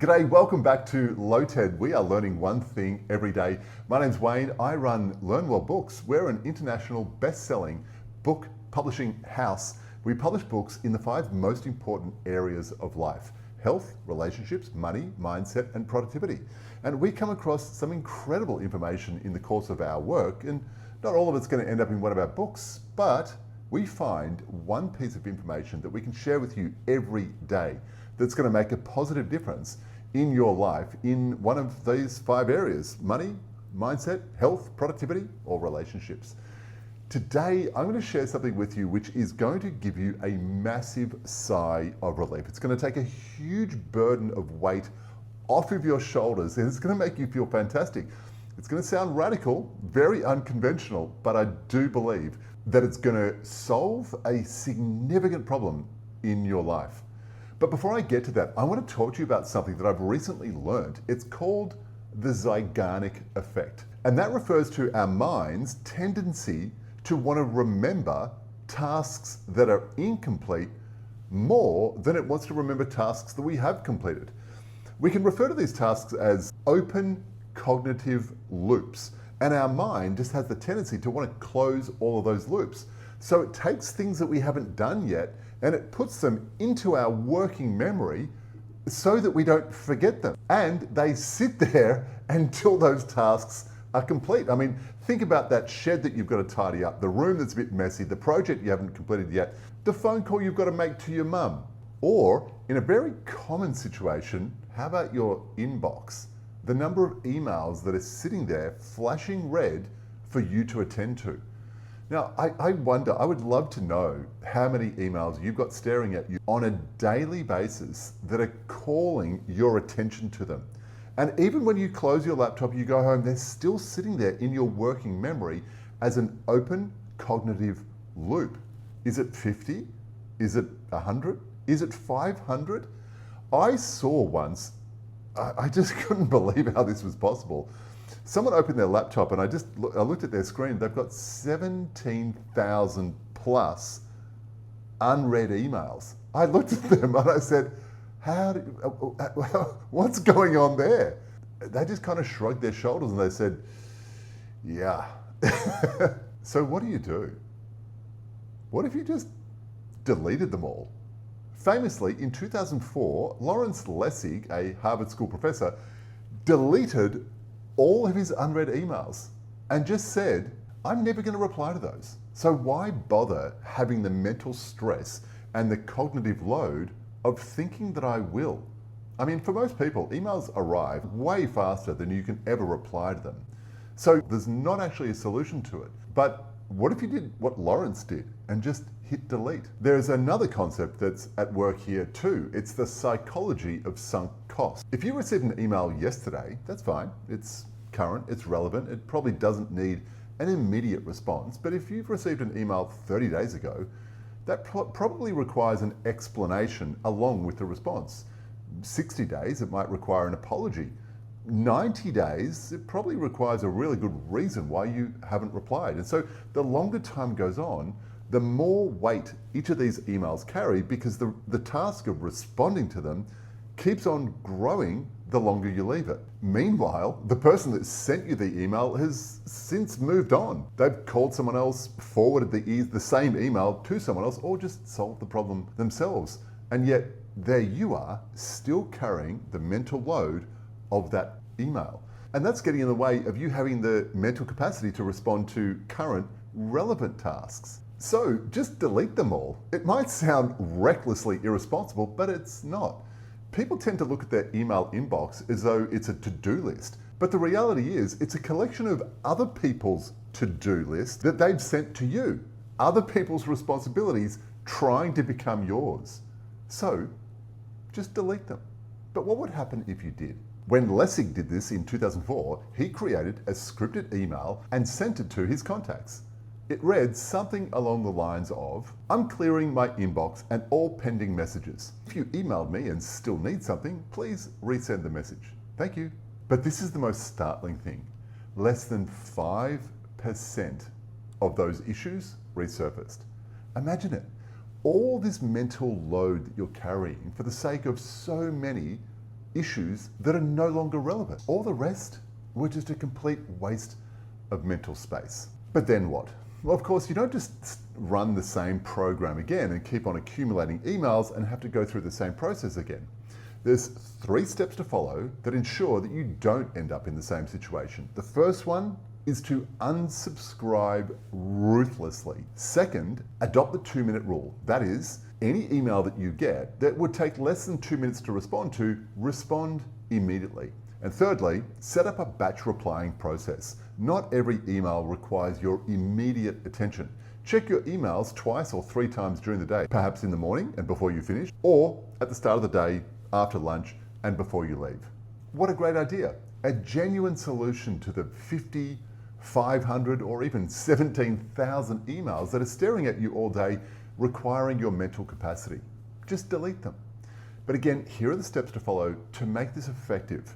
G'day, welcome back to LOTED. We are learning one thing every day. My name's Wayne. I run Learn Well Books. We're an international best-selling book publishing house. We publish books in the 5 most important areas of life: health, relationships, money, mindset, and productivity. And we come across some incredible information in the course of our work, and not all of it's going to end up in one of our books, but we find one piece of information that we can share with you every day that's going to make a positive difference in your life in one of these 5 areas: money, mindset, health, productivity, or relationships. Today, I'm going to share something with you which is going to give you a massive sigh of relief. It's going to take a huge burden of weight off of your shoulders, and it's going to make you feel fantastic. It's going to sound radical, very unconventional, but I do believe that it's going to solve a significant problem in your life. But before I get to that, I want to talk to you about something that I've recently learned. It's called the Zeigarnik effect. And that refers to our mind's tendency to want to remember tasks that are incomplete more than it wants to remember tasks that we have completed. We can refer to these tasks as open cognitive loops. And our mind just has the tendency to want to close all of those loops. So it takes things that we haven't done yet and it puts them into our working memory so that we don't forget them. And they sit there until those tasks are complete. I mean, think about that shed that you've got to tidy up, the room that's a bit messy, the project you haven't completed yet, the phone call you've got to make to your mum. Or in a very common situation, how about your inbox? The number of emails that are sitting there flashing red for you to attend to. Now, I wonder, I would love to know how many emails you've got staring at you on a daily basis that are calling your attention to them. And even when you close your laptop, you go home, they're still sitting there in your working memory as an open cognitive loop. Is it 50? Is it 100? Is it 500? I saw once, I just couldn't believe how this was possible. Someone opened their laptop and I looked at their screen. They've got 17,000 plus unread emails. I looked at them and I said, what's going on there? They just kind of shrugged their shoulders and they said, yeah. So what do? What if you just deleted them all? Famously, in 2004, Lawrence Lessig, a Harvard School professor, deleted all of his unread emails and just said, I'm never going to reply to those. So why bother having the mental stress and the cognitive load of thinking that I will? I mean, for most people, emails arrive way faster than you can ever reply to them. So there's not actually a solution to it. But what if you did what Lawrence did and just hit delete? There's another concept that's at work here too. It's the psychology of sunk cost. If you received an email yesterday, that's fine. It's current, it's relevant. It probably doesn't need an immediate response. But if you've received an email 30 days ago, that probably requires an explanation along with the response. 60 days, it might require an apology. 90 days, it probably requires a really good reason why you haven't replied. And so the longer time goes on, the more weight each of these emails carry, because the task of responding to them keeps on growing the longer you leave it. Meanwhile, the person that sent you the email has since moved on. They've called someone else, forwarded the same email to someone else, or just solved the problem themselves. And yet, there you are, still carrying the mental load of that email. And that's getting in the way of you having the mental capacity to respond to current, relevant tasks. So just delete them all. It might sound recklessly irresponsible, but it's not. People tend to look at their email inbox as though it's a to-do list. But the reality is, it's a collection of other people's to-do lists that they've sent to you. Other people's responsibilities trying to become yours. So just delete them. But what would happen if you did? When Lessig did this in 2004, he created a scripted email and sent it to his contacts. It read something along the lines of, I'm clearing my inbox and all pending messages. If you emailed me and still need something, please resend the message. Thank you. But this is the most startling thing. Less than 5% of those issues resurfaced. Imagine it. All this mental load that you're carrying for the sake of so many issues that are no longer relevant. All the rest were just a complete waste of mental space. But then what? Well, of course, you don't just run the same program again and keep on accumulating emails and have to go through the same process again. There's 3 steps to follow that ensure that you don't end up in the same situation. The first one is to unsubscribe ruthlessly. Second, adopt the 2-minute rule. That is, any email that you get that would take less than 2 minutes to respond immediately. And thirdly, set up a batch replying process. Not every email requires your immediate attention. Check your emails twice or 3 times during the day, perhaps in the morning and before you finish, or at the start of the day, after lunch, and before you leave. What a great idea. A genuine solution to the 50, 500, or even 17,000 emails that are staring at you all day, requiring your mental capacity. Just delete them. But again, here are the steps to follow to make this effective.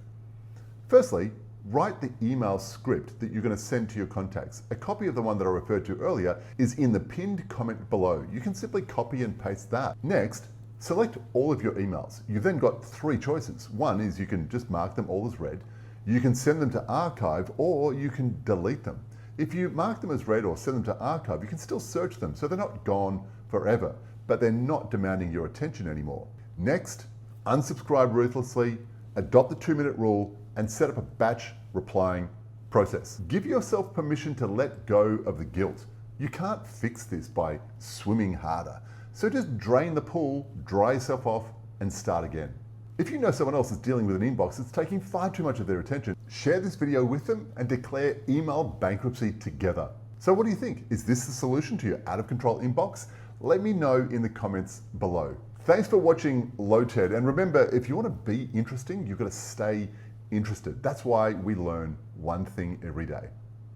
Firstly, write the email script that you're going to send to your contacts. A copy of the one that I referred to earlier is in the pinned comment below. You can simply copy and paste that. Next, select all of your emails. You've then got 3 choices. One is you can just mark them all as read. You can send them to archive, or you can delete them. If you mark them as read or send them to archive, you can still search them, so they're not gone forever, but they're not demanding your attention anymore. Next, unsubscribe ruthlessly, adopt the 2-minute rule, and set up a batch replying process. Give yourself permission to let go of the guilt. You can't fix this by swimming harder. So just drain the pool, dry yourself off, and start again. If you know someone else is dealing with an inbox that's taking far too much of their attention, share this video with them and declare email bankruptcy together. So what do you think? Is this the solution to your out of control inbox? Let me know in the comments below. Thanks for watching Low-TED, and remember, if you want to be interesting, you've got to stay interested. That's why we learn one thing every day.